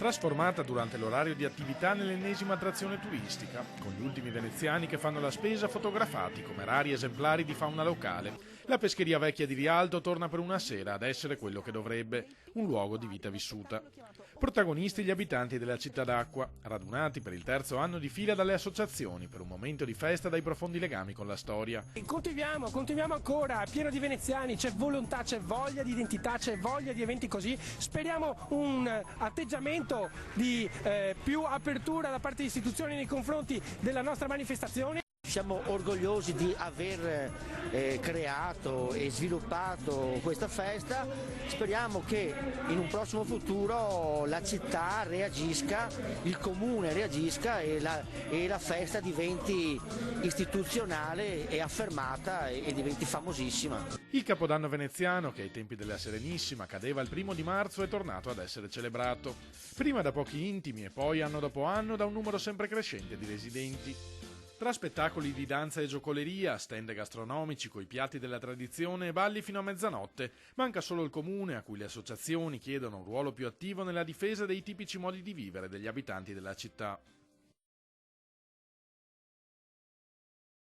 trasformata durante l'orario di attività nell'ennesima attrazione turistica, con gli ultimi veneziani che fanno la spesa fotografati come rari esemplari di fauna locale. La pescheria vecchia di Rialto torna per una sera ad essere quello che dovrebbe, un luogo di vita vissuta. Protagonisti gli abitanti della città d'acqua, radunati per il terzo anno di fila dalle associazioni per un momento di festa dai profondi legami con la storia. Continuiamo ancora, pieno di veneziani, c'è volontà, c'è voglia di identità, c'è voglia di eventi così. Speriamo un atteggiamento di più apertura da parte delle istituzioni nei confronti della nostra manifestazione. Siamo orgogliosi di aver creato e sviluppato questa festa, speriamo che in un prossimo futuro la città reagisca, il comune reagisca e la festa diventi istituzionale e affermata e diventi famosissima. Il Capodanno veneziano, che ai tempi della Serenissima cadeva il 1° marzo, è tornato ad essere celebrato, prima da pochi intimi e poi anno dopo anno da un numero sempre crescente di residenti. Tra spettacoli di danza e giocoleria, stand gastronomici coi piatti della tradizione e balli fino a mezzanotte, manca solo il comune a cui le associazioni chiedono un ruolo più attivo nella difesa dei tipici modi di vivere degli abitanti della città.